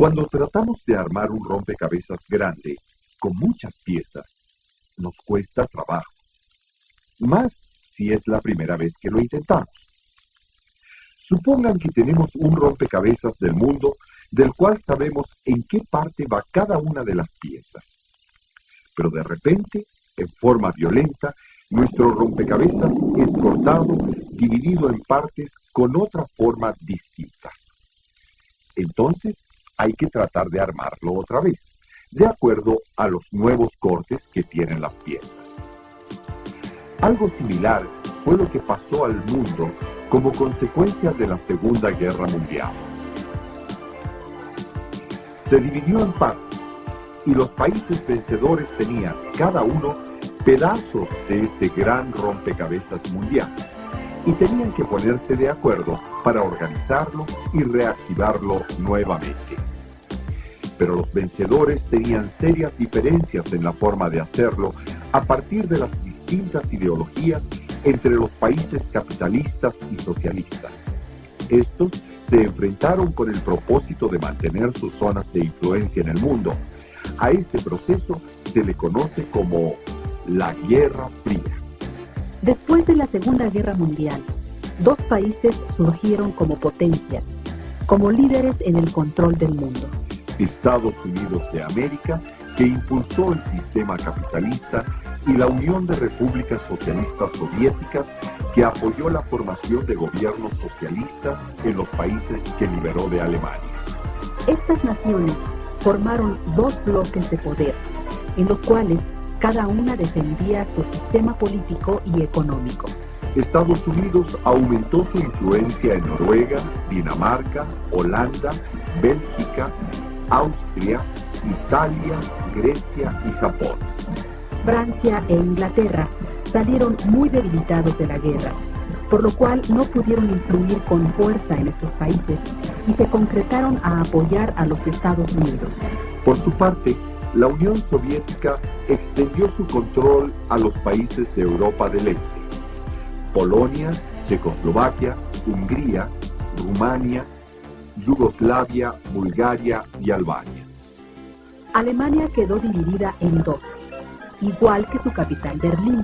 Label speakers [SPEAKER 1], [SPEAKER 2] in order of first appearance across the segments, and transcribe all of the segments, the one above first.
[SPEAKER 1] Cuando tratamos de armar un rompecabezas grande, con muchas piezas, nos cuesta trabajo. Más si es la primera vez que lo intentamos. Supongan que tenemos un rompecabezas del mundo del cual sabemos en qué parte va cada una de las piezas. Pero de repente, en forma violenta, nuestro rompecabezas es cortado, dividido en partes con otra forma distinta. Entonces, hay que tratar de armarlo otra vez, de acuerdo a los nuevos cortes que tienen las piezas. Algo similar fue lo que pasó al mundo como consecuencia de la Segunda Guerra Mundial. Se dividió en partes y los países vencedores tenían, cada uno, pedazos de este gran rompecabezas mundial y tenían que ponerse de acuerdo para organizarlo y reactivarlo nuevamente. Pero los vencedores tenían serias diferencias en la forma de hacerlo a partir de las distintas ideologías entre los países capitalistas y socialistas. Estos se enfrentaron con el propósito de mantener sus zonas de influencia en el mundo. A este proceso se le conoce como la Guerra Fría.
[SPEAKER 2] Después de la Segunda Guerra Mundial, dos países surgieron como potencias, como líderes en el control del mundo.
[SPEAKER 1] Estados Unidos de América, que impulsó el sistema capitalista, y la Unión de Repúblicas Socialistas Soviéticas, que apoyó la formación de gobiernos socialistas en los países que liberó de Alemania.
[SPEAKER 2] Estas naciones formaron dos bloques de poder, en los cuales cada una defendía su sistema político y económico.
[SPEAKER 1] Estados Unidos aumentó su influencia en Noruega, Dinamarca, Holanda, Bélgica, Austria, Italia, Grecia y Japón.
[SPEAKER 2] Francia e Inglaterra salieron muy debilitados de la guerra, por lo cual no pudieron influir con fuerza en estos países y se concretaron a apoyar a los Estados Unidos.
[SPEAKER 1] Por su parte, la Unión Soviética extendió su control a los países de Europa del Este: Polonia, Checoslovaquia, Hungría, Rumania, Yugoslavia, Bulgaria y Albania.
[SPEAKER 2] Alemania quedó dividida en dos, igual que su capital Berlín,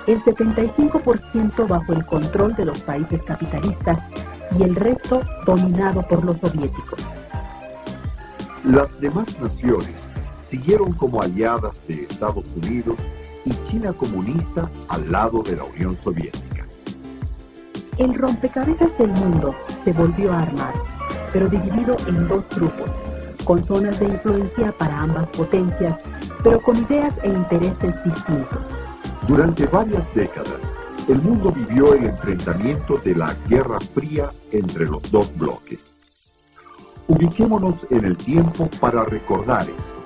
[SPEAKER 2] el 75% bajo el control de los países capitalistas y el resto dominado por los soviéticos.
[SPEAKER 1] Las demás naciones siguieron como aliadas de Estados Unidos y China comunista al lado de la Unión Soviética.
[SPEAKER 2] El rompecabezas del mundo se volvió a armar, pero dividido en dos grupos, con zonas de influencia para ambas potencias, pero con ideas e intereses distintos.
[SPEAKER 1] Durante varias décadas, el mundo vivió el enfrentamiento de la Guerra Fría entre los dos bloques. Ubiquémonos en el tiempo para recordar esto.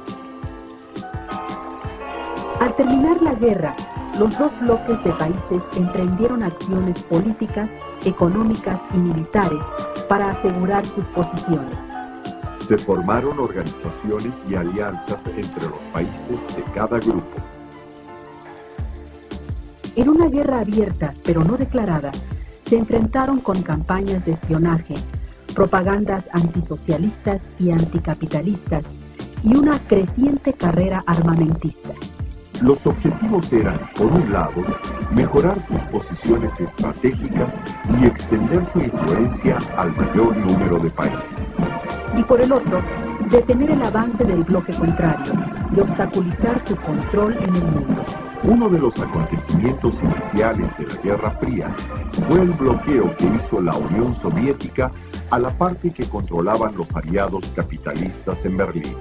[SPEAKER 2] Al terminar la guerra, los dos bloques de países emprendieron acciones políticas, económicas y militares para asegurar sus posiciones.
[SPEAKER 1] Se formaron organizaciones y alianzas entre los países de cada grupo.
[SPEAKER 2] En una guerra abierta, pero no declarada, se enfrentaron con campañas de espionaje, propagandas antisocialistas y anticapitalistas, y una creciente carrera armamentista.
[SPEAKER 1] Los objetivos eran, por un lado, mejorar sus posiciones estratégicas y extender su influencia al mayor número de países.
[SPEAKER 2] Y por el otro, detener el avance del bloque contrario y obstaculizar su control en el mundo.
[SPEAKER 1] Uno de los acontecimientos iniciales de la Guerra Fría fue el bloqueo que hizo la Unión Soviética a la parte que controlaban los aliados capitalistas en Berlín.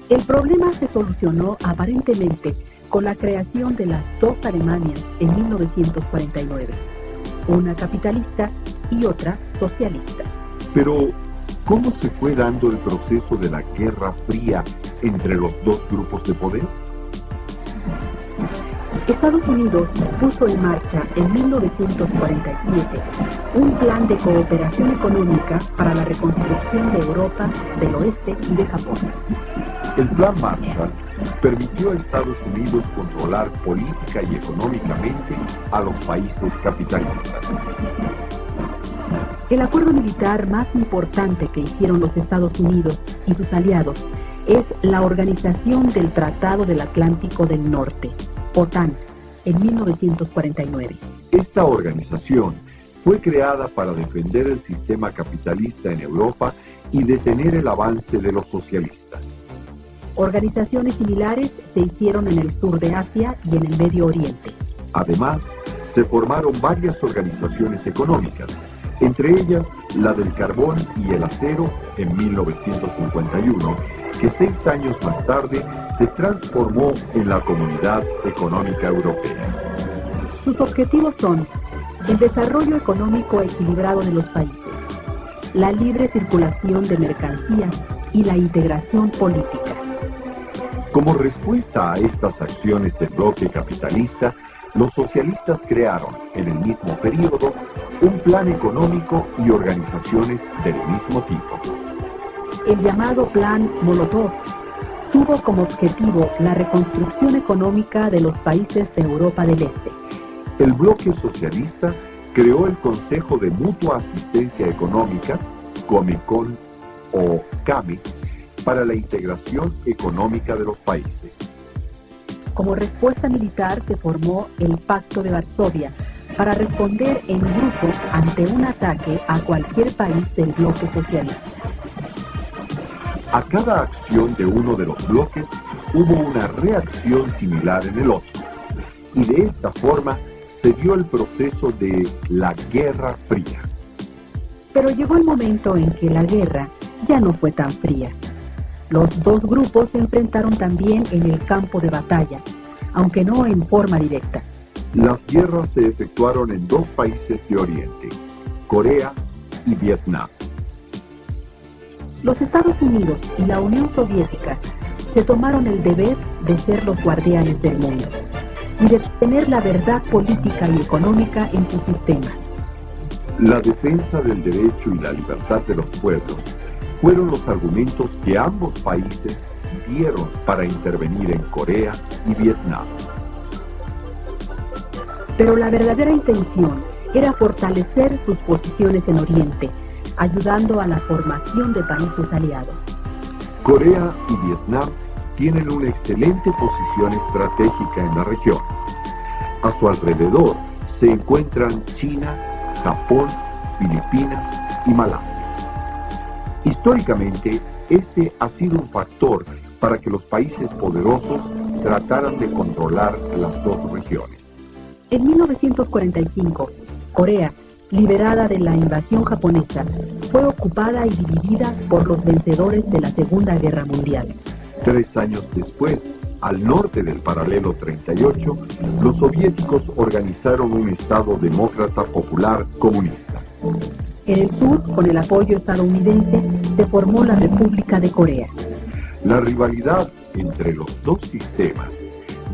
[SPEAKER 2] El problema se solucionó aparentemente con la creación de las dos Alemanias en 1949, una capitalista y otra socialista.
[SPEAKER 1] Pero, ¿cómo se fue dando el proceso de la Guerra Fría entre los dos grupos de poder?
[SPEAKER 2] Estados Unidos puso en marcha en 1947 un plan de cooperación económica para la reconstrucción de Europa, del oeste y de Japón.
[SPEAKER 1] El Plan Marshall permitió a Estados Unidos controlar política y económicamente a los países capitalistas.
[SPEAKER 2] El acuerdo militar más importante que hicieron los Estados Unidos y sus aliados es la Organización del Tratado del Atlántico del Norte, OTAN, en 1949.
[SPEAKER 1] Esta organización fue creada para defender el sistema capitalista en Europa y detener el avance de los socialistas.
[SPEAKER 2] Organizaciones similares se hicieron en el sur de Asia y en el Medio Oriente.
[SPEAKER 1] Además, se formaron varias organizaciones económicas, entre ellas la del carbón y el acero en 1951, que 6 años más tarde se transformó en la Comunidad Económica Europea.
[SPEAKER 2] Sus objetivos son el desarrollo económico equilibrado de los países, la libre circulación de mercancías y la integración política.
[SPEAKER 1] Como respuesta a estas acciones del bloque capitalista, los socialistas crearon en el mismo período un plan económico y organizaciones del mismo tipo.
[SPEAKER 2] El llamado Plan Molotov tuvo como objetivo la reconstrucción económica de los países de Europa del Este.
[SPEAKER 1] El bloque socialista creó el Consejo de Mutua Asistencia Económica, Comecon o CAME, para la integración económica de los países.
[SPEAKER 2] Como respuesta militar se formó el Pacto de Varsovia para responder en grupo ante un ataque a cualquier país del bloque socialista.
[SPEAKER 1] A cada acción de uno de los bloques hubo una reacción similar en el otro, y de esta forma se dio el proceso de la Guerra Fría.
[SPEAKER 2] Pero llegó el momento en que la guerra ya no fue tan fría. Los dos grupos se enfrentaron también en el campo de batalla, aunque no en forma directa.
[SPEAKER 1] Las guerras se efectuaron en 2 países de Oriente, Corea y Vietnam.
[SPEAKER 2] Los Estados Unidos y la Unión Soviética se tomaron el deber de ser los guardianes del mundo y de tener la verdad política y económica en sus sistemas.
[SPEAKER 1] La defensa del derecho y la libertad de los pueblos fueron los argumentos que ambos países dieron para intervenir en Corea y Vietnam.
[SPEAKER 2] Pero la verdadera intención era fortalecer sus posiciones en Oriente, ayudando a la formación de países aliados.
[SPEAKER 1] Corea y Vietnam tienen una excelente posición estratégica en la región. A su alrededor se encuentran China, Japón, Filipinas y Malasia. Históricamente, este ha sido un factor para que los países poderosos trataran de controlar las 2 regiones.
[SPEAKER 2] En 1945, Corea, liberada de la invasión japonesa, fue ocupada y dividida por los vencedores de la Segunda Guerra Mundial.
[SPEAKER 1] 3 años después, al norte del paralelo 38, los soviéticos organizaron un Estado demócrata popular comunista.
[SPEAKER 2] En el sur, con el apoyo estadounidense, se formó la República de Corea.
[SPEAKER 1] La rivalidad entre los 2 sistemas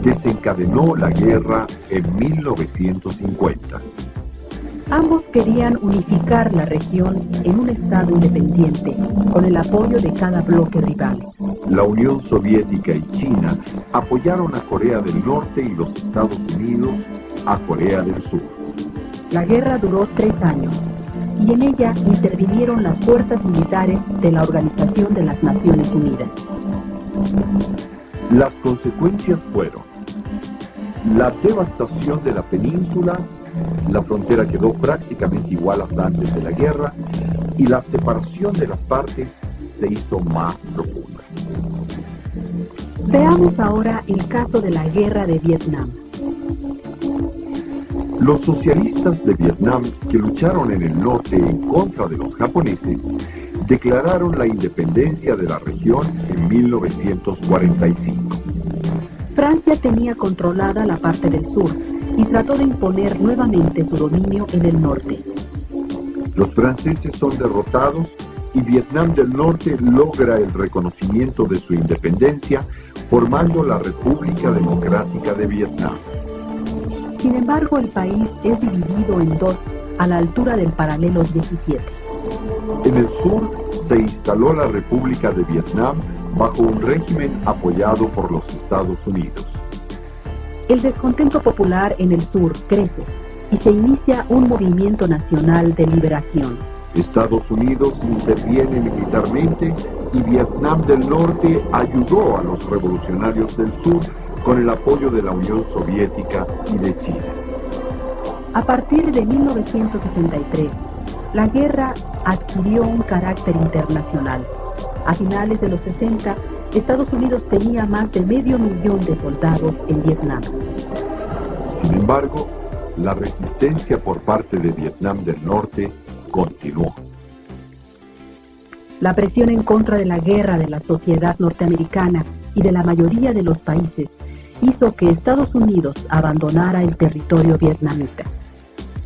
[SPEAKER 1] desencadenó la guerra en 1950.
[SPEAKER 2] Ambos querían unificar la región en un estado independiente, con el apoyo de cada bloque rival.
[SPEAKER 1] La Unión Soviética y China apoyaron a Corea del Norte y los Estados Unidos a Corea del Sur.
[SPEAKER 2] La guerra duró 3 años, y en ella intervinieron las fuerzas militares de la Organización de las Naciones Unidas.
[SPEAKER 1] Las consecuencias fueron la devastación de la península, la frontera quedó prácticamente igual hasta antes de la guerra, y la separación de las partes se hizo más profunda.
[SPEAKER 2] Veamos ahora el caso de la Guerra de Vietnam.
[SPEAKER 1] Los socialistas de Vietnam, que lucharon en el norte en contra de los japoneses, declararon la independencia de la región en 1945.
[SPEAKER 2] Francia tenía controlada la parte del sur y trató de imponer nuevamente su dominio en el norte.
[SPEAKER 1] Los franceses son derrotados y Vietnam del Norte logra el reconocimiento de su independencia, formando la República Democrática de Vietnam.
[SPEAKER 2] Sin embargo, el país es dividido en 2 a la altura del paralelo 17.
[SPEAKER 1] En el sur se instaló la República de Vietnam bajo un régimen apoyado por los Estados Unidos.
[SPEAKER 2] El descontento popular en el sur crece y se inicia un movimiento nacional de liberación.
[SPEAKER 1] Estados Unidos interviene militarmente y Vietnam del Norte ayudó a los revolucionarios del sur con el apoyo de la Unión Soviética y de China.
[SPEAKER 2] A partir de 1963, la guerra adquirió un carácter internacional. A finales de los 60, Estados Unidos tenía más de 500,000 de soldados en Vietnam.
[SPEAKER 1] Sin embargo, la resistencia por parte de Vietnam del Norte continuó.
[SPEAKER 2] La presión en contra de la guerra de la sociedad norteamericana y de la mayoría de los países hizo que Estados Unidos abandonara el territorio vietnamita.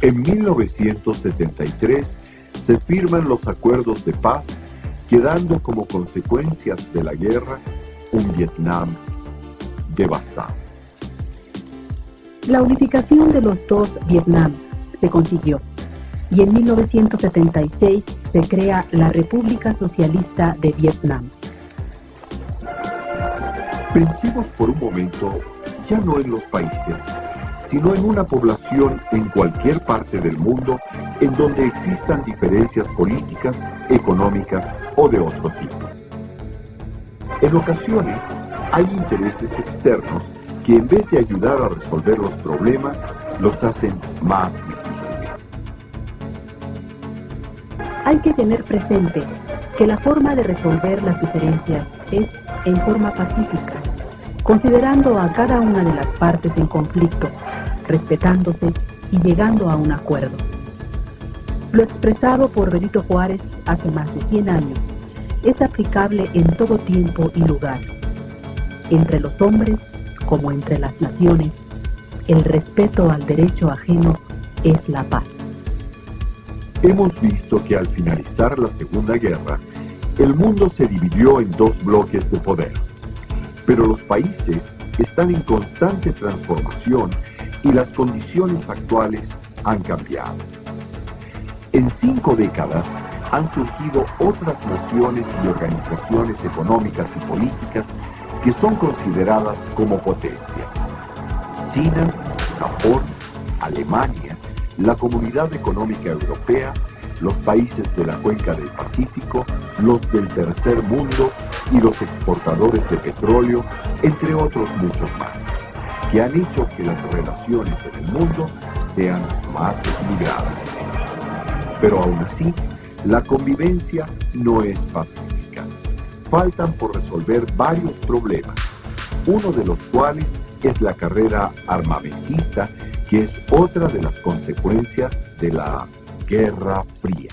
[SPEAKER 1] En 1973 se firman los acuerdos de paz, quedando como consecuencias de la guerra un Vietnam devastado.
[SPEAKER 2] La unificación de los dos Vietnam se consiguió y en 1976 se crea la República Socialista de Vietnam.
[SPEAKER 1] Pensemos por un momento ya no en los países, sino en una población en cualquier parte del mundo en donde existan diferencias políticas, económicas o de otro tipo. En ocasiones hay intereses externos que en vez de ayudar a resolver los problemas, los hacen más difíciles.
[SPEAKER 2] Hay que tener presente que la forma de resolver las diferencias es en forma pacífica, considerando a cada una de las partes en conflicto, respetándose y llegando a un acuerdo. Lo expresado por Benito Juárez hace más de 100 años es aplicable en todo tiempo y lugar. Entre los hombres, como entre las naciones, el respeto al derecho ajeno es la paz.
[SPEAKER 1] Hemos visto que al finalizar la Segunda Guerra, el mundo se dividió en dos bloques de poder. Pero los países están en constante transformación y las condiciones actuales han cambiado. En 5 décadas han surgido otras naciones y organizaciones económicas y políticas que son consideradas como potencias. China, Japón, Alemania, la Comunidad Económica Europea, los países de la cuenca del Pacífico, los del tercer mundo y los exportadores de petróleo, entre otros muchos más, que han hecho que las relaciones en el mundo sean más equilibradas. Pero aún así, la convivencia no es pacífica. Faltan por resolver varios problemas, uno de los cuales es la carrera armamentista, que es otra de las consecuencias de la Guerra Fría.